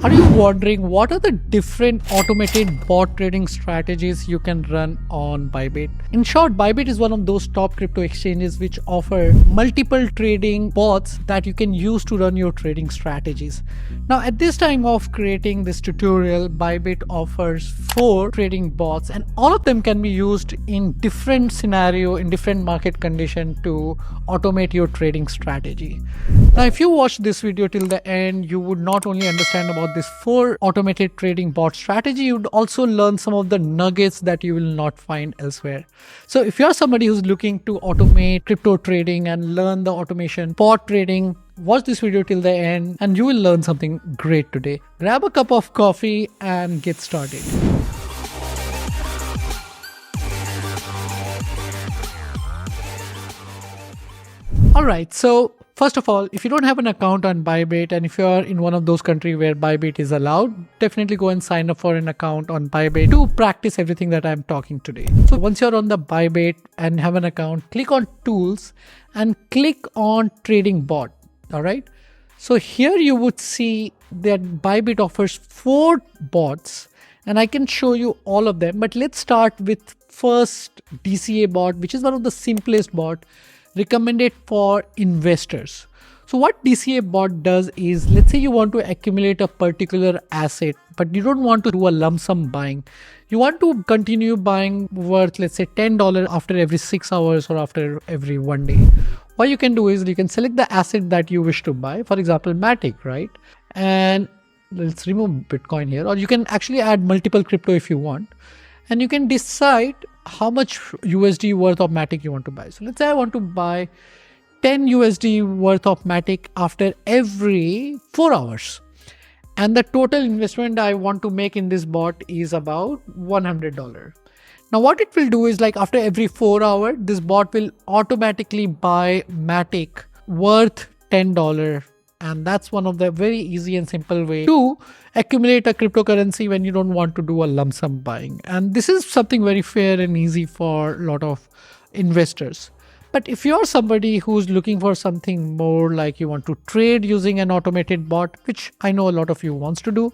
Are you wondering what are the different automated bot trading strategies you can run on Bybit? In short, Bybit is one of those top crypto exchanges which offer multiple trading bots that you can use to run your trading strategies. Now, at this time of creating this tutorial, Bybit offers 4 trading bots and all of them can be used in different scenario, in different market condition to automate your trading strategy. Now, if you watch this video till the end, you would not only understand about this 4 automated trading bot strategy, you'd also learn some of the nuggets that you will not find elsewhere. So if you're somebody who's looking to automate crypto trading and learn the automation bot trading, watch this video till the end and you will learn something great today. Grab a cup of coffee and get started. Alright, so first of all, if you don't have an account on Bybit and if you are in one of those countries where Bybit is allowed, definitely go and sign up for an account on Bybit to practice everything that I'm talking today. So once you're on the Bybit and have an account, click on Tools and click on Trading Bot. Alright, so here you would see that Bybit offers 4 bots and I can show you all of them, but let's start with first DCA bot, which is one of the simplest bot recommended for investors. So what DCA bot does is, let's say you want to accumulate a particular asset, but you don't want to do a lump sum buying. You want to continue buying worth, let's say $10 after every 6 hours or after every 1 day. What you can do is you can select the asset that you wish to buy, for example, Matic, right? And let's remove Bitcoin here, or you can actually add multiple crypto if you want. And you can decide how much USD worth of Matic you want to buy. So let's say I want to buy 10 USD worth of Matic after every 4 hours. And the total investment I want to make in this bot is about $100. Now what it will do is, like, after every 4 hours, this bot will automatically buy Matic worth $10. And that's one of the very easy and simple way to accumulate a cryptocurrency when you don't want to do a lump sum buying. And this is something very fair and easy for a lot of investors. But if you're somebody who's looking for something more, like you want to trade using an automated bot, which I know a lot of you wants to do,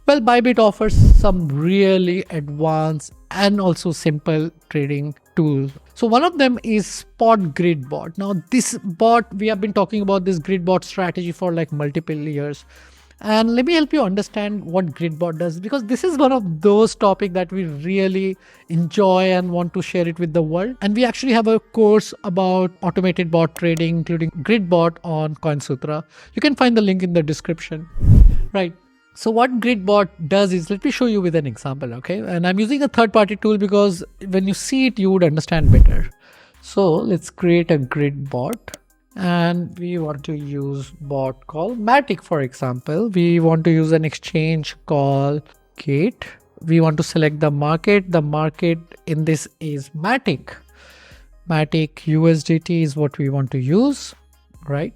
well, Bybit offers some really advanced and also simple trading tools. So one of them is Spot Grid Bot. Now this bot, we have been talking about this grid bot strategy for like multiple years. And let me help you understand what grid bot does, because this is one of those topics that we really enjoy and want to share it with the world. And we actually have a course about automated bot trading, including grid bot, on CoinSutra. You can find the link in the description, right? So what grid bot does is, let me show you with an example, okay? And I'm using a third-party tool because when you see it, you would understand better. So let's create a grid bot and we want to use bot called Matic, for example. We want to use an exchange called Gate. We want to select the market. The market in this is Matic. Matic USDT is what we want to use, right?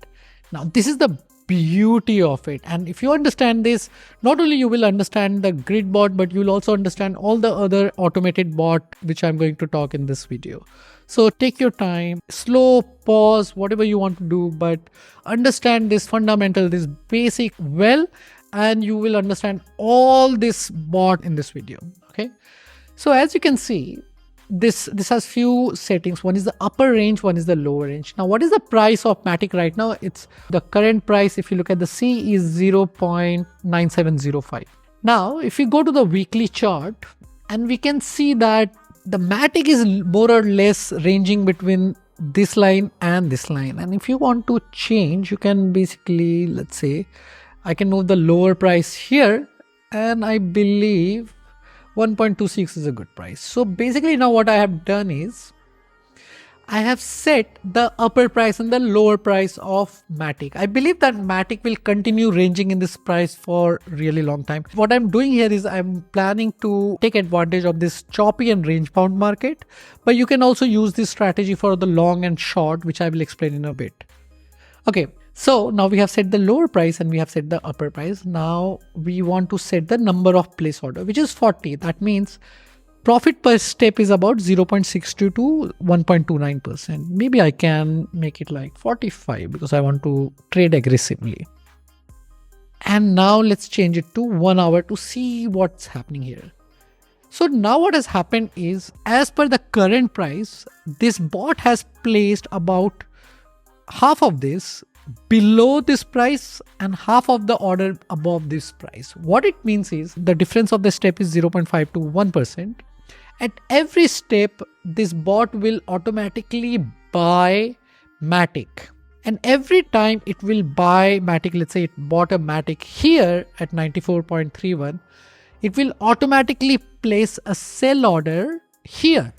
Now this is the beauty of it, and if you understand this, not only you will understand the grid bot, but you'll also understand all the other automated bot which I'm going to talk in this video. So take your time, slow, pause, whatever you want to do, but understand this fundamental, this basic well, and you will understand all this bot in this video. Okay, so as you can see, this has few settings. One is the upper range, one is the lower range. Now what is the price of Matic right now? It's the current price, if you look at the C, is 0.9705. Now if we go to the weekly chart, and we can see that the Matic is more or less ranging between this line and this line. And if you want to change, you can basically, let's say I can move the lower price here, and I believe 1.26 is a good price. So basically now what I have done is I have set the upper price and the lower price of Matic. I believe that Matic will continue ranging in this price for really long time. What I'm doing here is I'm planning to take advantage of this choppy and range bound market, but you can also use this strategy for the long and short, which I will explain in a bit. Okay, so now we have set the lower price and we have set the upper price. Now we want to set the number of place order, which is 40. That means profit per step is about 0.62 to 1.29%. Maybe I can make it like 45 because I want to trade aggressively. And now let's change it to 1 hour to see what's happening here. So now what has happened is, as per the current price, this bot has placed about half of this below this price and half of the order above this price. What it means is the difference of the step is 0.5 to 1%. At every step, this bot will automatically buy Matic. And every time it will buy Matic, let's say it bought a Matic here at 94.31, it will automatically place a sell order here.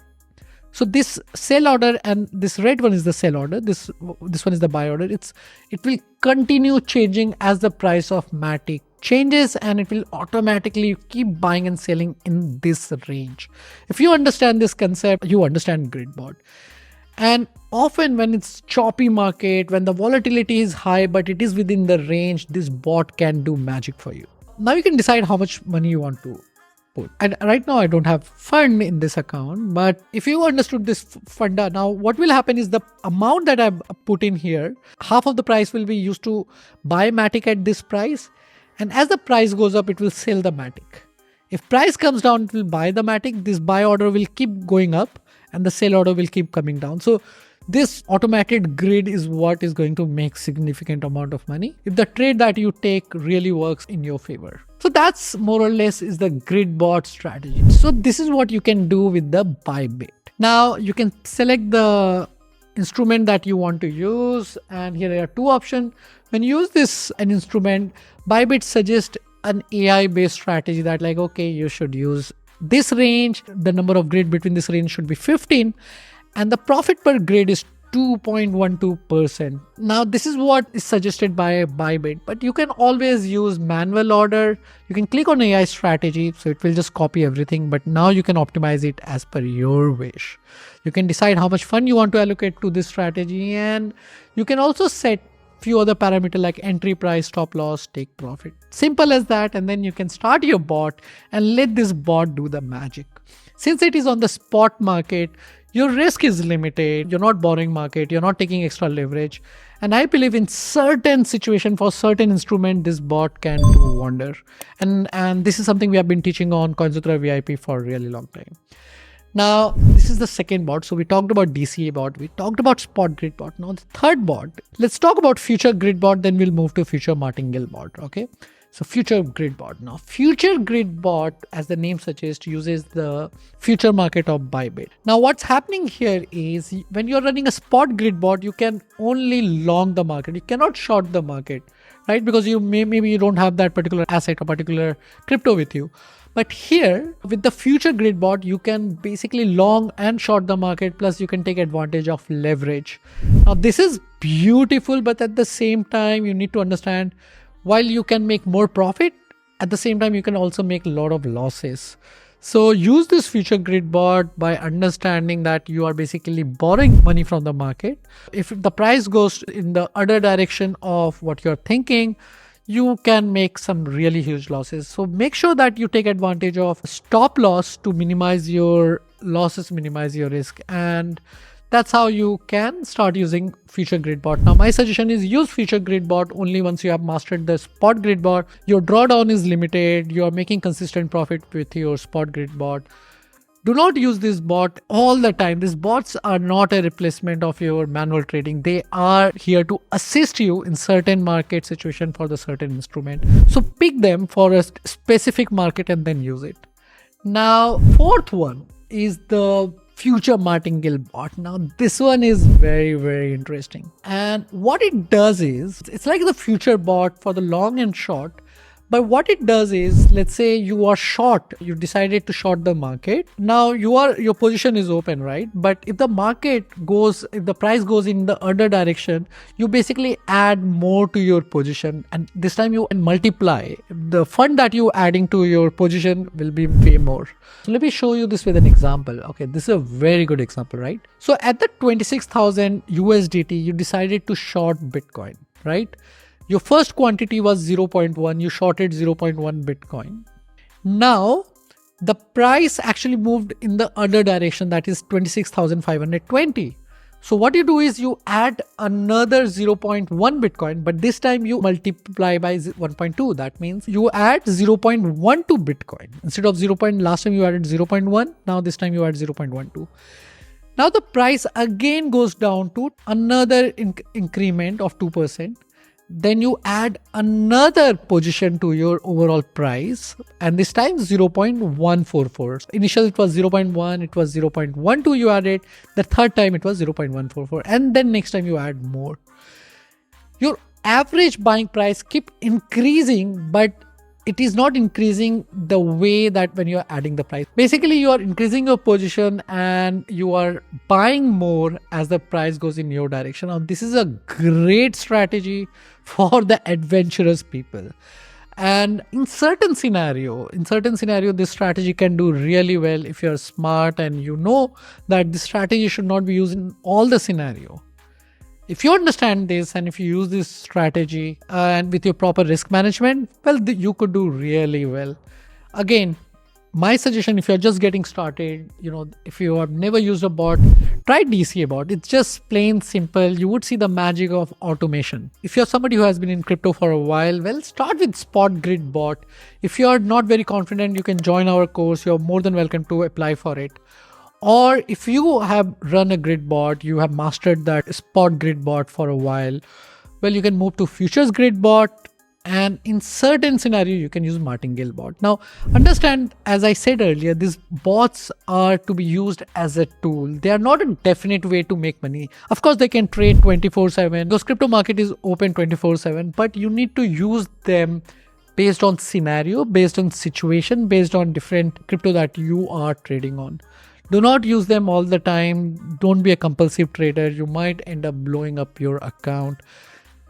So this sell order, and this red one is the sell order, this one is the buy order. It will continue changing as the price of Matic changes, and it will automatically keep buying and selling in this range. If you understand this concept, you understand grid bot. And often when it's choppy market, when the volatility is high but it is within the range, this bot can do magic for you. Now you can decide how much money you want to put. And right now I don't have fund in this account, but if you understood this funda, now what will happen is the amount that I've put in here, half of the price will be used to buy Matic at this price, and as the price goes up, it will sell the Matic. If price comes down, it will buy the Matic. This buy order will keep going up and the sell order will keep coming down. So this automated grid is what is going to make significant amount of money if the trade that you take really works in your favor. So that's more or less is the grid bot strategy. So this is what you can do with the Bybit. Now you can select the instrument that you want to use, and here are two options. When you use an instrument, Bybit suggests an AI based strategy that, like, okay, you should use this range, the number of grid between this range should be 15, and the profit per grid is 2.12%. Now this is what is suggested by Bybit, but you can always use manual order. You can click on AI strategy, so it will just copy everything, but now you can optimize it as per your wish. You can decide how much fund you want to allocate to this strategy, and you can also set few other parameters like entry price, stop loss, take profit. Simple as that, and then you can start your bot and let this bot do the magic. Since it is on the spot market, your risk is limited. You're not borrowing market, you're not taking extra leverage. And I believe in certain situation, for certain instrument, this bot can do wonder. And this is something we have been teaching on CoinSutra VIP for a really long time. Now, this is the second bot. So we talked about DCA bot, we talked about spot grid bot. Now the third bot, let's talk about future grid bot, then we'll move to future martingale bot. Okay. So future grid bot. Now future grid bot, as the name suggests, uses the future market of Bybit. Now what's happening here is, when you're running a spot grid bot, you can only long the market. You cannot short the market, right? Because maybe you don't have that particular asset or particular crypto with you. But here with the future grid bot, you can basically long and short the market, plus you can take advantage of leverage. Now this is beautiful, but at the same time, you need to understand, while you can make more profit, at the same time, you can also make a lot of losses. So use this future grid bot by understanding that you are basically borrowing money from the market. If the price goes in the other direction of what you're thinking, you can make some really huge losses. So make sure that you take advantage of stop loss to minimize your losses, minimize your risk. And that's how you can start using future grid bot. Now my suggestion is use future grid bot only once you have mastered the spot grid bot. Your drawdown is limited. You are making consistent profit with your spot grid bot. Do not use this bot all the time. These bots are not a replacement of your manual trading. They are here to assist you in certain market situation for the certain instrument. So pick them for a specific market and then use it. Now, fourth one is the future martingale bot. Now this one is very, very interesting. And what it does is, it's like the future bot for the long and short. But what it does is, let's say you are short, you decided to short the market. Now your position is open, right? But if the price goes in the other direction, you basically add more to your position, and this time you multiply. The fund that you adding to your position will be way more. So let me show you this with an example. Okay, this is a very good example, right? So at the 26,000 USDT, you decided to short Bitcoin, right? Your first quantity was 0.1, you shorted 0.1 Bitcoin. Now, the price actually moved in the other direction, that is 26,520. So what you do is you add another 0.1 Bitcoin, but this time you multiply by 1.2. That means you add 0.12 Bitcoin. Instead of 0. Last time you added 0.1, now this time you add 0.12. Now the price again goes down to another increment of 2%. Then you add another position to your overall price, and this time 0.144. Initially it was 0.1, it was 0.12 you added, the third time it was 0.144, and then next time you add more. Your average buying price keep increasing, but it is not increasing the way that when you are adding the price. Basically, you are increasing your position and you are buying more as the price goes in your direction. Now, this is a great strategy for the adventurous people. And in certain scenario, this strategy can do really well if you're smart and you know that this strategy should not be used in all the scenario. If you understand this and if you use this strategy and with your proper risk management, well, you could do really well. Again, my suggestion, if you're just getting started, if you have never used a bot, try DCA bot. It's just plain simple. You would see the magic of automation. If you're somebody who has been in crypto for a while, well, start with Spot Grid Bot. If you're not very confident, you can join our course. You're more than welcome to apply for it. Or if you have run a grid bot, you have mastered that Spot Grid Bot for a while, well, you can move to Futures Grid Bot, and in certain scenario, you can use Martingale Bot. Now, understand, as I said earlier, these bots are to be used as a tool. They are not a definite way to make money. Of course, they can trade 24/7 because crypto market is open 24/7, but you need to use them based on scenario, based on situation, based on different crypto that you are trading on. Do not use them all the time. Don't be a compulsive trader. You might end up blowing up your account.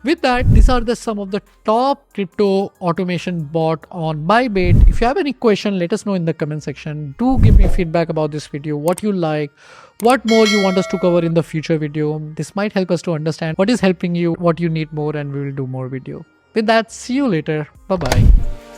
With that, these are some of the top crypto automation bot on Bybit. If you have any question, let us know in the comment section. Do give me feedback about this video, what you like, what more you want us to cover in the future video. This might help us to understand what is helping you, what you need more, and we will do more video. With that, see you later. Bye-bye.